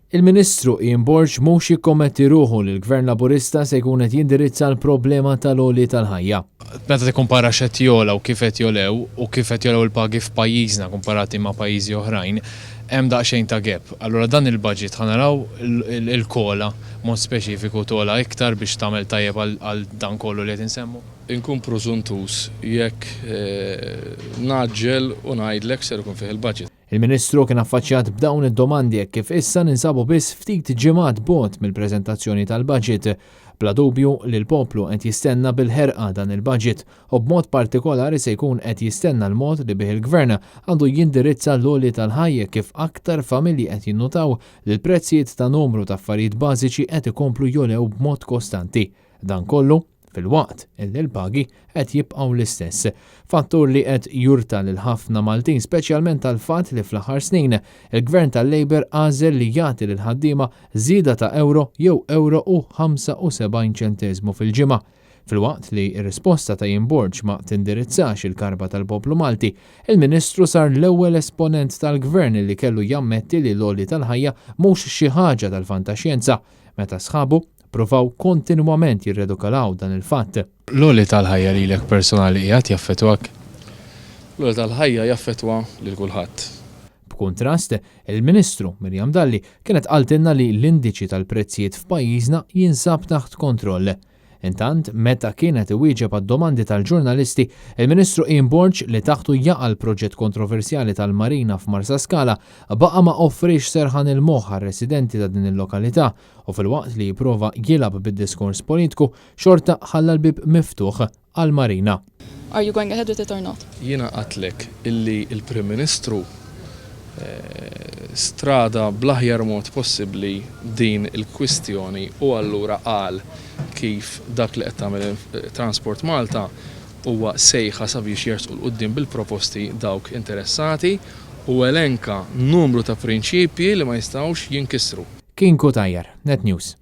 Il-Ministru Ian Borg mhux jikkommetti ruħu li l-Gvern Laburista se jkun qed jindirizza l-problema tal-għoli tal-ħajja. Meta tikkumpara x'qed jola u kif qed jolew u kif qed jolew il-pagi f'pajjiżna komparati ma' pajjiżi oħrajn, hemm daqsxejn ta' gap. Allura dan il-budget ħanaraw il-kola mod speċifiku tola iktar biex tagħmel tajjeb għal dan kollu li qed insemmu. Inkun prożuntus jekk naġġel u ngħidlek ser ikun fih il-budget. Il-Ministru kien affaċċjat b'dawn id-domandi hekk kif issa ninsabu biss ftit ġimgħat bogħod mill-preżentazzjoni tal-budget. Bla dubju li l-poplu qed jistenna bil-ħerqa dan il-budget u b'mod partikolari se jkun qed jistenna l-mod li bih il-Gvern għandu jindirizza l-għoli tal-ħajja kif aktar familji qed jinnutaw li l-prezzijiet ta' numru ta' affarijiet bażiċi qed ikomplu jolew b'mod kostanti. Dan kollu fil-waqt illi l-pagi qed jibqgħu l-istess. Fattur li qed jurta lil ħafna Maltin speċjalment tal-fatt li fl-aħħar snin il-Gvern tal-Labor għażel li jagħti lil ħaddiema żieda ta' euro jew euro u 75 ċenteżmu fil-ġimgħa. Fil-waqt li r-risposta ta' Ian Borg ma tindirizzax il-karba tal-poplu Malti, il-Ministru sar l-ewwel esponent tal-Gvern li kellu jammetti li l-għoli tal-ħajja mhux xi ħaġa tal-fantaxjenza meta sħabu provaw kontinwament jirredukalaw dan il-fatt. L-għoli tal-ħajja lilek personali qiegħed jaffettwak? L-għoli tal-ħajja jaffettwa lil kulħadd. B'kuntrast, il-Ministru Mirjam Dalli kienet qaltilna li l-indiċi tal-prezzijiet f'pajjiżna jinsab taħt kontroll. Intant, meta kienet iwieġeb għad-domandi tal-ġurnalisti, il-Ministru Ian Borg li taħtu jaqa' l-proġett kontroversjali tal-Marina f'Marsa Scala baqa' ma offrix serħan il-moħħ għar-residenti ta' din il-lokalità u fil-waqt li jipprova jilab bid-diskors politiku xorta ħalla l-bib miftuħ għal-Marina. Are you going ahead with it or not? Jiena qatlek illi il-Prim Ministru strada bl-aħjar mod possibbli din il-kwistjoni u allura qal kif dak li qed tagħmel Transport Malta huwa sejħa sabiex jersqu l-qudiem bil-proposti dawk interessati u elenka numru ta' prinċipji li ma jistgħux jinkisru. Kien Kutajjar, Net News.